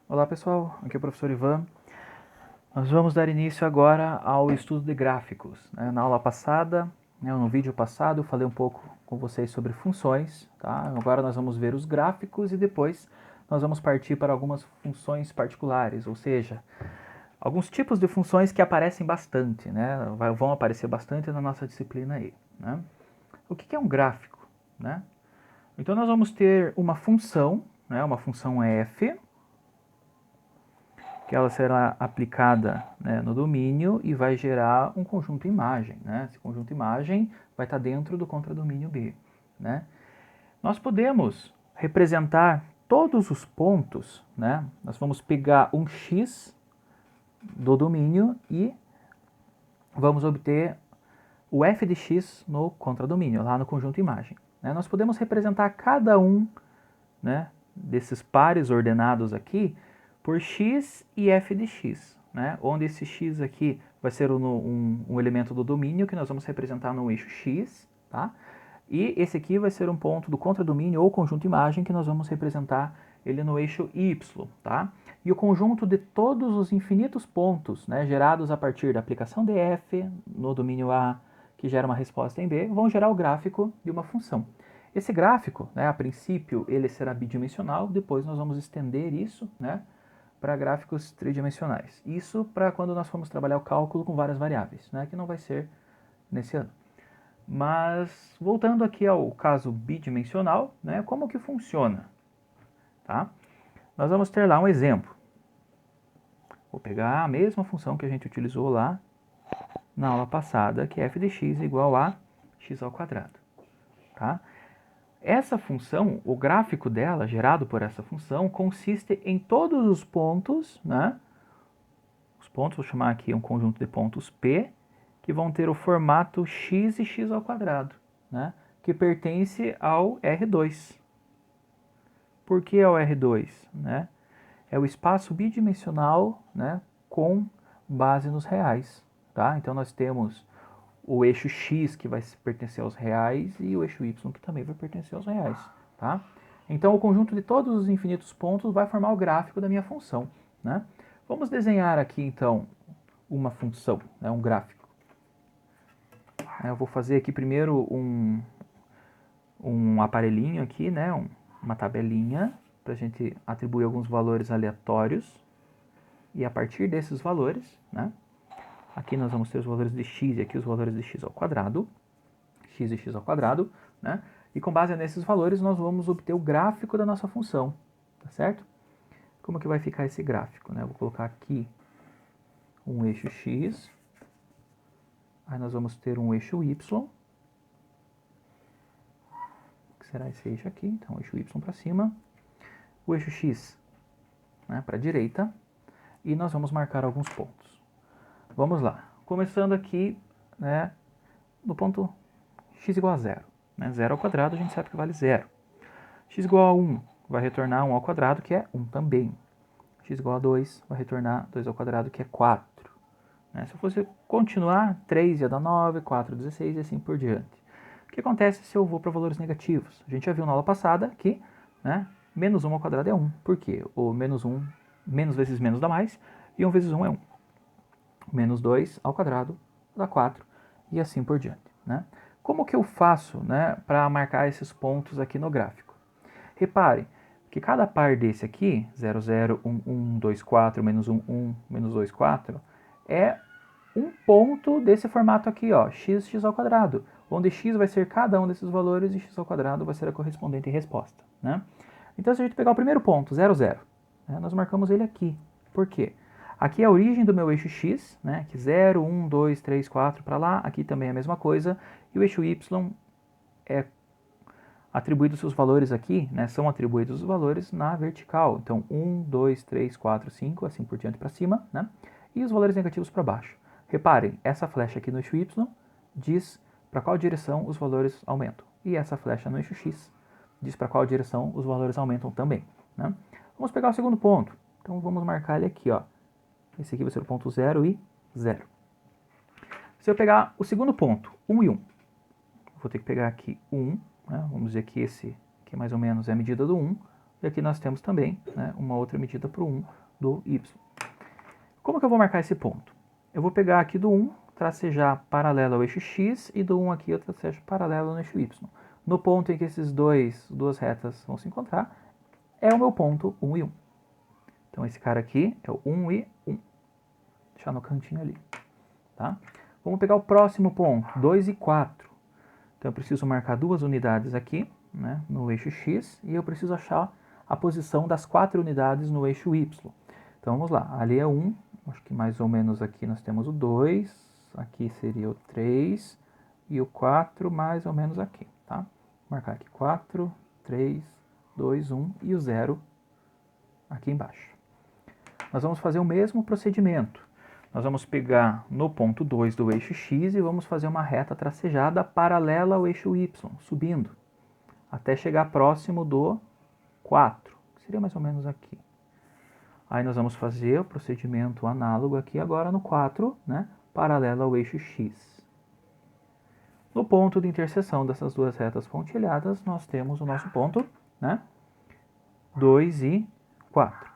Olá pessoal, aqui é o professor Ivan. Nós vamos dar início agora ao estudo de gráficos. Na aula passada, no vídeo passado, eu falei um pouco com vocês sobre funções. Tá? Agora nós vamos ver os gráficos e depois nós vamos partir para algumas funções particulares, ou seja, alguns tipos de funções que aparecem bastante, vão aparecer bastante na nossa disciplina aí. Né? O que é um gráfico? Né? Então nós vamos ter uma função f, que ela será aplicada, no domínio e vai gerar um conjunto imagem. Esse conjunto imagem vai estar dentro do contradomínio B. Nós podemos representar todos os pontos, nós vamos pegar um x do domínio e vamos obter o f de x no contradomínio, lá no conjunto imagem. Nós podemos representar cada um desses pares ordenados aqui por x e f de x, onde esse x aqui vai ser um elemento do domínio que nós vamos representar no eixo x, tá? E esse aqui vai ser um ponto do contradomínio ou conjunto imagem que nós vamos representar ele no eixo y, tá? E o conjunto de todos os infinitos pontos, gerados a partir da aplicação de f no domínio A, que gera uma resposta em B, vão gerar o gráfico de uma função. Esse gráfico, a princípio, ele será bidimensional, depois nós vamos estender isso, para gráficos tridimensionais. Isso para quando nós formos trabalhar o cálculo com várias variáveis, que não vai ser nesse ano. Mas, voltando aqui ao caso bidimensional, como que funciona? Tá? Nós vamos ter lá um exemplo. Vou pegar a mesma função que a gente utilizou lá na aula passada, que é f de x igual a x ao quadrado. Tá? Essa função, o gráfico dela, gerado por essa função, consiste em todos os pontos, os pontos, vou chamar aqui um conjunto de pontos P, que vão ter o formato x e x ao quadrado, que pertence ao R2. Por que ao R2? É o espaço bidimensional, com base nos reais. Tá? Então nós temos o eixo x que vai pertencer aos reais e o eixo y que também vai pertencer aos reais. Tá? Então o conjunto de todos os infinitos pontos vai formar o gráfico da minha função. Vamos desenhar aqui então uma função, um gráfico. Eu vou fazer aqui primeiro um aparelhinho aqui, uma tabelinha, para a gente atribuir alguns valores aleatórios. E a partir desses valores, aqui nós vamos ter os valores de x e aqui os valores de x ao quadrado, x e x ao quadrado, e com base nesses valores nós vamos obter o gráfico da nossa função, tá certo? Como que vai ficar esse gráfico? Eu vou colocar aqui um eixo x, aí nós vamos ter um eixo y, que será esse eixo aqui, então eixo y para cima, o eixo x para a direita, e nós vamos marcar alguns pontos. Vamos lá, começando aqui no ponto x igual a 0. 0 ao quadrado a gente sabe que vale 0. X igual a 1 vai retornar 1 ao quadrado, que é 1 também. X igual a 2 vai retornar 2 ao quadrado, que é 4. Se eu fosse continuar, 3 ia dar 9, 4, 16 e assim por diante. O que acontece se eu vou para valores negativos? A gente já viu na aula passada que menos 1 ao quadrado é 1. Por quê? O menos 1, menos vezes menos dá mais, e 1 vezes 1 é 1. Menos 2 ao quadrado dá 4, e assim por diante. Como que eu faço para marcar esses pontos aqui no gráfico? Repare que cada par desse aqui, 0, 0, 1, 1, 2, 4, menos 1, 1, menos 2, 4, é um ponto desse formato aqui, ó, x, x ao quadrado, onde x vai ser cada um desses valores e x ao quadrado vai ser a correspondente resposta. Então, se a gente pegar o primeiro ponto, 0, 0, nós marcamos ele aqui. Por quê? Aqui é a origem do meu eixo x, que 0, 1, 2, 3, 4 para lá, aqui também é a mesma coisa, e o eixo y é atribuídos seus valores aqui, são atribuídos os valores na vertical. Então, 1, 2, 3, 4, 5, assim por diante para cima, e os valores negativos para baixo. Reparem, essa flecha aqui no eixo y diz para qual direção os valores aumentam. E essa flecha no eixo x diz para qual direção os valores aumentam também. Vamos pegar o segundo ponto. Então, vamos marcar ele aqui, ó. Esse aqui vai ser o ponto 0 e 0. Se eu pegar o segundo ponto, 1 e 1, vou ter que pegar aqui 1, vamos dizer que esse aqui mais ou menos é a medida do 1, E aqui nós temos também, né, uma outra medida para o 1 do y. Como que eu vou marcar esse ponto? Eu vou pegar aqui do 1, tracejar paralelo ao eixo x, e do 1 aqui eu tracejo paralelo no eixo y. No ponto em que esses duas retas vão se encontrar, é o meu ponto 1 e 1. Então esse cara aqui é o 1 e 1. Vou deixar no cantinho ali. Tá? Vamos pegar o próximo ponto, 2 e 4. Então eu preciso marcar duas unidades aqui, né, no eixo x, e eu preciso achar a posição das 4 unidades no eixo y. Então vamos lá, ali é 1, acho que mais ou menos aqui nós temos o 2, aqui seria o 3, e o 4 mais ou menos aqui, tá? Vou marcar aqui 4, 3, 2, 1 e o 0 aqui embaixo. Nós vamos fazer o mesmo procedimento. Nós vamos pegar no ponto 2 do eixo x e vamos fazer uma reta tracejada paralela ao eixo y, subindo, até chegar próximo do 4, que seria mais ou menos aqui. Aí nós vamos fazer o procedimento análogo aqui agora no 4, né, paralelo ao eixo x. No ponto de interseção dessas duas retas pontilhadas, nós temos o nosso ponto, né, 2 e 4.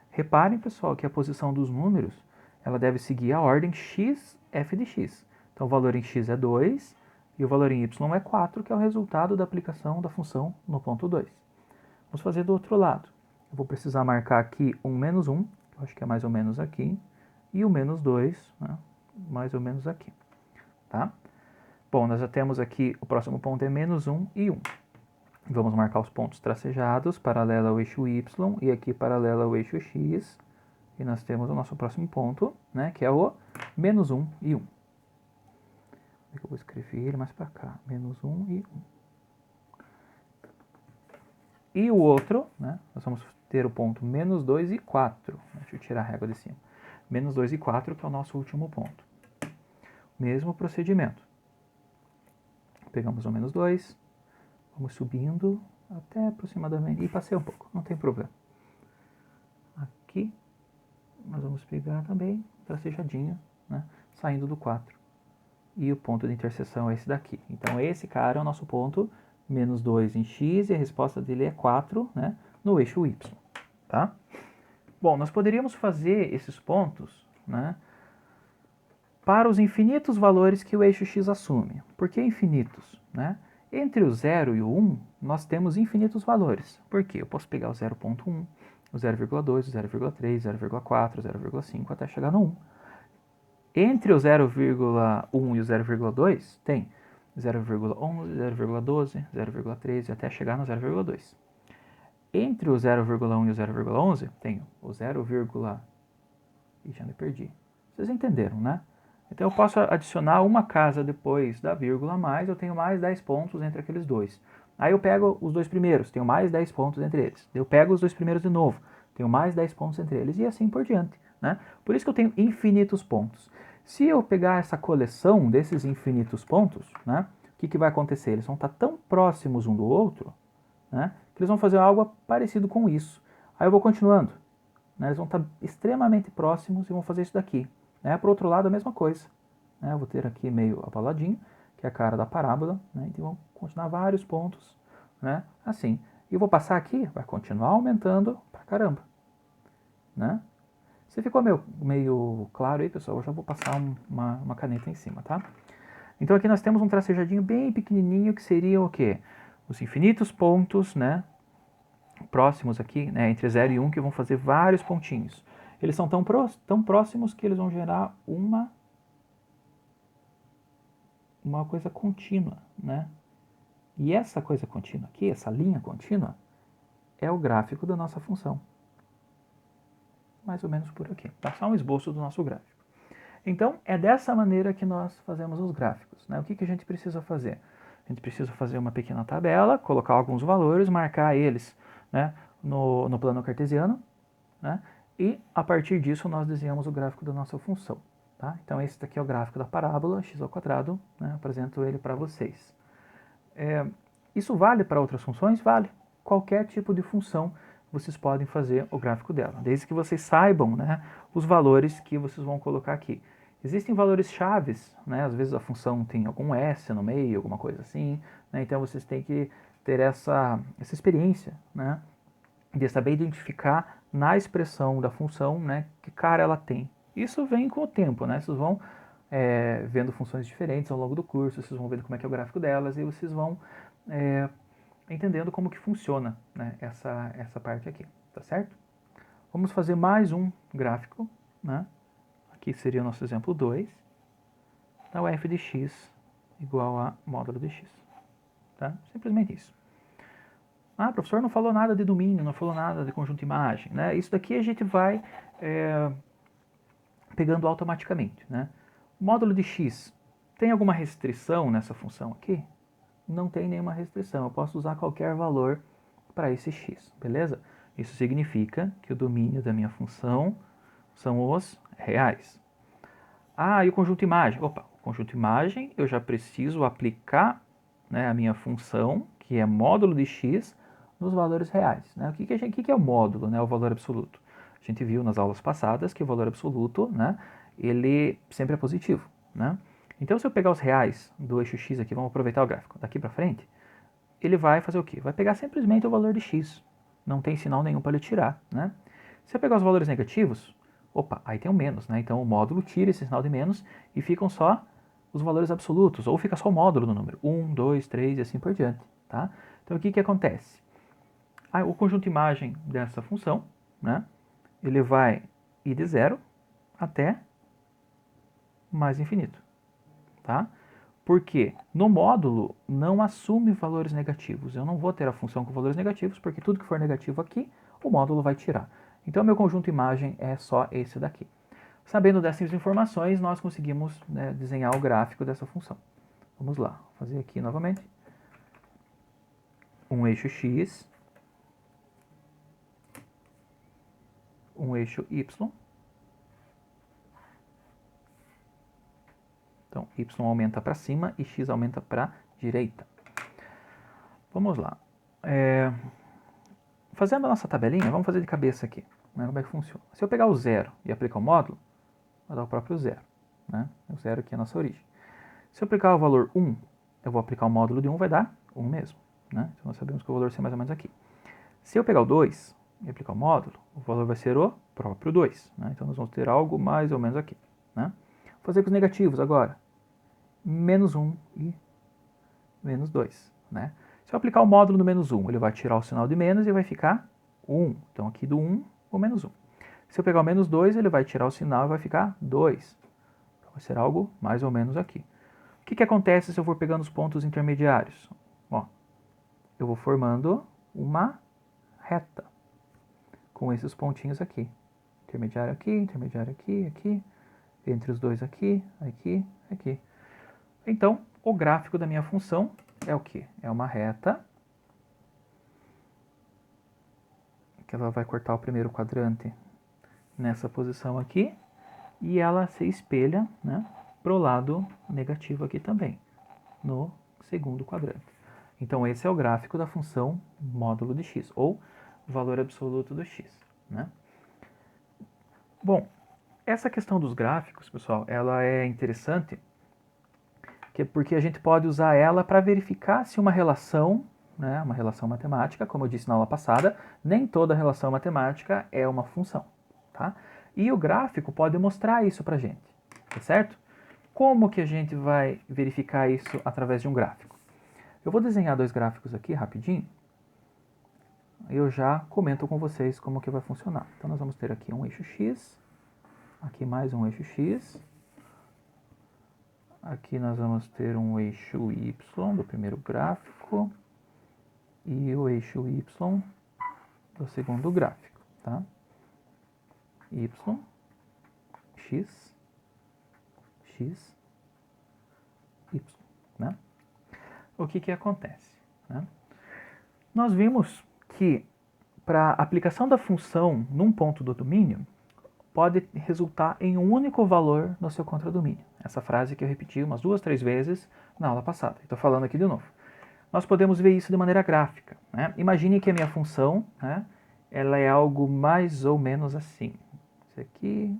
Reparem, pessoal, que a posição dos números ela deve seguir a ordem x, f de x. Então o valor em x é 2 e o valor em y é 4, que é o resultado da aplicação da função no ponto 2. Vamos fazer do outro lado. Eu vou precisar marcar aqui um menos 1, que eu acho que é mais ou menos aqui, e o menos 2, né, mais ou menos aqui. Tá? Bom, nós já temos aqui, o próximo ponto é menos 1 e 1. Vamos marcar os pontos tracejados, paralelo ao eixo y, e aqui paralelo ao eixo x. E nós temos o nosso próximo ponto, né, que é o menos 1 e 1. Eu vou escrever ele mais para cá, menos 1 e 1. E o outro, né, nós vamos ter o ponto menos 2 e 4. Deixa eu tirar a régua de cima. Menos 2 e 4, que é o nosso último ponto. Mesmo procedimento. Pegamos o menos 2, vamos subindo até aproximadamente, e passei um pouco, não tem problema. Aqui, nós vamos pegar também, tracejadinho, né, saindo do 4. E o ponto de interseção é esse daqui. Então esse cara é o nosso ponto, menos 2 em x, e a resposta dele é 4, né, no eixo y. Tá? Bom, nós poderíamos fazer esses pontos, né, para os infinitos valores que o eixo x assume. Por que infinitos? Né? Entre o 0 e o 1, nós temos infinitos valores. Por quê? Eu posso pegar o 0.1, o 0,2, o 0,3, 0,4, 0,5, até chegar no 1. Entre o 0,1 e o 0,2, tem 0,11, 0,12, 0,13, até chegar no 0,2. Entre o 0,1 e o 0,11, tem o 0, e já me perdi. Vocês entenderam, né? Então eu posso adicionar uma casa depois da vírgula mais, eu tenho mais 10 pontos entre aqueles dois. Aí eu pego os dois primeiros, tenho mais 10 pontos entre eles. Eu pego os dois primeiros de novo, tenho mais 10 pontos entre eles, e assim por diante. Né? Por isso que eu tenho infinitos pontos. Se eu pegar essa coleção desses infinitos pontos, né, o que vai acontecer? Eles vão estar tão próximos um do outro, né, que eles vão fazer algo parecido com isso. Aí eu vou continuando. Né, eles vão estar extremamente próximos e vão fazer isso daqui. Né? Por outro lado, a mesma coisa. Né? Eu vou ter aqui meio abaladinho, que é a cara da parábola. Né? Então, vão continuar vários pontos, né? Assim. E eu vou passar aqui, vai continuar aumentando pra caramba. Né? Se ficou meio claro aí, pessoal, eu já vou passar uma caneta em cima, tá? Então, aqui nós temos um tracejadinho bem pequenininho, que seria o quê? Os infinitos pontos, né? Próximos aqui, né? Entre 0 e 1, que vão fazer vários pontinhos. Eles são tão próximos que eles vão gerar uma coisa contínua, né? E essa coisa contínua aqui, essa linha contínua, é o gráfico da nossa função. Mais ou menos por aqui. Tá só um esboço do nosso gráfico. Então, é dessa maneira que nós fazemos os gráficos. Né? O que a gente precisa fazer? A gente precisa fazer uma pequena tabela, colocar alguns valores, marcar eles, né, no plano cartesiano, né? E, a partir disso, nós desenhamos o gráfico da nossa função. Tá? Então, esse daqui é o gráfico da parábola, x², né? Apresento ele para vocês. Isso vale para outras funções? Vale. Qualquer tipo de função, vocês podem fazer o gráfico dela, desde que vocês saibam, né, os valores que vocês vão colocar aqui. Existem valores chaves, né? Às vezes a função tem algum S no meio, alguma coisa assim, né? Então vocês têm que ter essa experiência, né, de saber identificar na expressão da função, né, que cara ela tem. Isso vem com o tempo, né? Vocês vão vendo funções diferentes ao longo do curso, vocês vão vendo como é que é o gráfico delas e vocês vão entendendo como que funciona, né, essa parte aqui, tá certo? Vamos fazer mais um gráfico, né? Aqui seria o nosso exemplo 2, da f de x igual a módulo de x, tá? Simplesmente isso. Ah, professor, não falou nada de domínio, não falou nada de conjunto imagem, né? Isso daqui a gente vai pegando automaticamente, né? O módulo de x, tem alguma restrição nessa função aqui? Não tem nenhuma restrição, eu posso usar qualquer valor para esse x, beleza? Isso significa que o domínio da minha função são os reais. Ah, e o conjunto imagem? Opa, o conjunto imagem eu já preciso aplicar, né, a minha função, que é módulo de x, nos valores reais. Né? O que é o módulo, né, o valor absoluto? A gente viu nas aulas passadas que o valor absoluto, né, ele sempre é positivo. Né? Então, se eu pegar os reais do eixo x aqui, vamos aproveitar o gráfico, daqui para frente, ele vai fazer o quê? Vai pegar simplesmente o valor de x. Não tem sinal nenhum para ele tirar. Né? Se eu pegar os valores negativos, opa, aí tem um menos, né? Então o módulo tira esse sinal de menos e ficam só os valores absolutos, ou fica só o módulo do número, 1, 2, 3 e assim por diante, tá? Então o que acontece? O conjunto imagem dessa função, né? Ele vai ir de 0 até mais infinito, tá? Porque no módulo não assume valores negativos. Eu não vou ter a função com valores negativos, porque tudo que for negativo aqui, o módulo vai tirar. Então, meu conjunto imagem é só esse daqui. Sabendo dessas informações, nós conseguimos, né, desenhar o gráfico dessa função. Vamos lá, vou fazer aqui novamente. Um eixo x, um eixo y. Então, y aumenta para cima e x aumenta para a direita. Vamos lá. Fazendo a nossa tabelinha, vamos fazer de cabeça aqui. Né, como é que funciona? Se eu pegar o zero e aplicar o módulo, vai dar o próprio zero. Né? O zero aqui é a nossa origem. Se eu aplicar o valor 1, eu vou aplicar o módulo de 1, vai dar 1 mesmo. Né? Então nós sabemos que o valor vai ser mais ou menos aqui. Se eu pegar o 2 e aplicar o módulo, o valor vai ser o próprio 2. Né? Então nós vamos ter algo mais ou menos aqui. Né? Vou fazer com os negativos agora. Menos 1 e menos 2. Né? Se eu aplicar o módulo no menos 1, ele vai tirar o sinal de menos e vai ficar 1. Então aqui do 1, o menos 1. Se eu pegar o menos 2, ele vai tirar o sinal e vai ficar 2. Então vai ser algo mais ou menos aqui. O que acontece se eu for pegando os pontos intermediários? Ó, eu vou formando uma reta com esses pontinhos aqui. Intermediário aqui, aqui, entre os dois aqui, aqui, aqui. Então, o gráfico da minha função é o quê? É uma reta que ela vai cortar o primeiro quadrante nessa posição aqui e ela se espelha, né, para o lado negativo aqui também, no segundo quadrante. Então esse é o gráfico da função módulo de x, ou valor absoluto do x. Né? Bom, essa questão dos gráficos, pessoal, ela é interessante porque a gente pode usar ela para verificar se uma relação, né, uma relação matemática, como eu disse na aula passada, nem toda relação matemática é uma função. Tá? E o gráfico pode mostrar isso para a gente, tá certo? Como que a gente vai verificar isso através de um gráfico? Eu vou desenhar dois gráficos aqui rapidinho. Eu já comento com vocês como que vai funcionar. Então nós vamos ter aqui um eixo x, aqui mais um eixo x, aqui nós vamos ter um eixo y do primeiro gráfico e o eixo y do segundo gráfico, tá? Y, x, x, y, né? O que acontece? Né? Nós vimos que para a aplicação da função num ponto do domínio, pode resultar em um único valor no seu contradomínio. Essa frase que eu repeti umas 2, 3 vezes na aula passada. Estou falando aqui de novo. Nós podemos ver isso de maneira gráfica. Né? Imagine que a minha função, né, ela é algo mais ou menos assim. Esse aqui,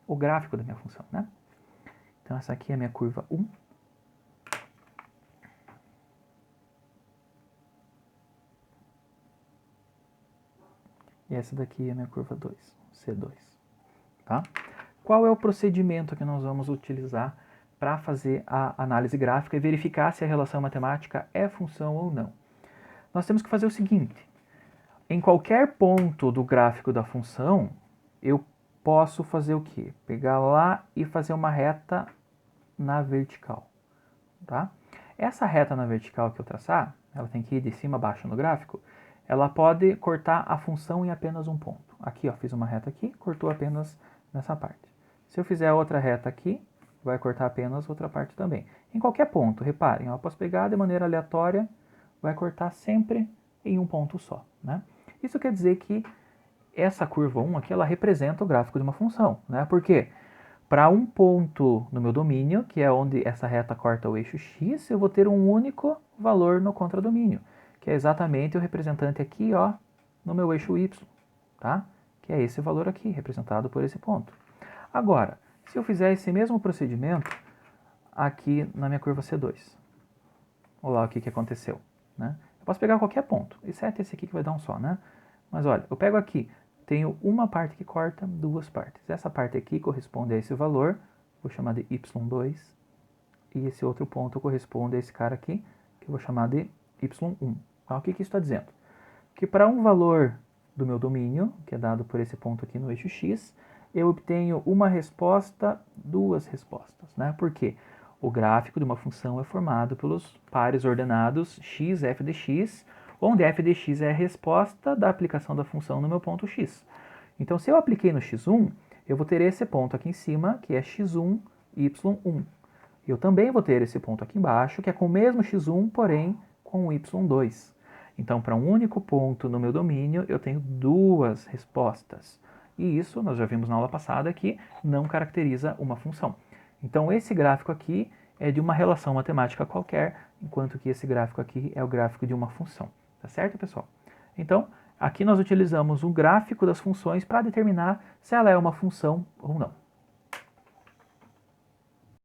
o gráfico da minha função. Né? Então essa aqui é a minha curva 1. E essa daqui é a minha curva 2, C2. Tá? Qual é o procedimento que nós vamos utilizar para fazer a análise gráfica e verificar se a relação matemática é função ou não? Nós temos que fazer o seguinte: em qualquer ponto do gráfico da função, eu posso fazer o quê? Pegar lá e fazer uma reta na vertical. Tá? Essa reta na vertical que eu traçar, ela tem que ir de cima a baixo no gráfico, ela pode cortar a função em apenas um ponto. Aqui, ó, fiz uma reta aqui, cortou apenas nessa parte. Se eu fizer outra reta aqui, vai cortar apenas outra parte também. Em qualquer ponto, reparem, ó, eu posso pegar de maneira aleatória, vai cortar sempre em um ponto só. Né? Isso quer dizer que essa curva 1 aqui, ela representa o gráfico de uma função. Né? Por quê? Para um ponto no meu domínio, que é onde essa reta corta o eixo x, eu vou ter um único valor no contradomínio, que é exatamente o representante aqui, ó, no meu eixo y, tá? Que é esse valor aqui, representado por esse ponto. Agora, se eu fizer esse mesmo procedimento aqui na minha curva C2, olha lá o que aconteceu, né? Eu posso pegar qualquer ponto, exceto esse aqui que vai dar um só, né? Mas olha, eu pego aqui, tenho uma parte que corta duas partes. Essa parte aqui corresponde a esse valor, vou chamar de y2, e esse outro ponto corresponde a esse cara aqui, que eu vou chamar de y1. Então, o que isso está dizendo? Que para um valor do meu domínio, que é dado por esse ponto aqui no eixo x, eu obtenho uma resposta, duas respostas. Né? Por quê? O gráfico de uma função é formado pelos pares ordenados x, f de x, onde f de x é a resposta da aplicação da função no meu ponto x. Então, se eu apliquei no x1, eu vou ter esse ponto aqui em cima, que é x1, y1. Eu também vou ter esse ponto aqui embaixo, que é com o mesmo x1, porém com o y2. Então, para um único ponto no meu domínio, eu tenho duas respostas. E isso, nós já vimos na aula passada, que não caracteriza uma função. Então, esse gráfico aqui é de uma relação matemática qualquer, enquanto que esse gráfico aqui é o gráfico de uma função. Tá certo, pessoal? Então, aqui nós utilizamos o gráfico das funções para determinar se ela é uma função ou não.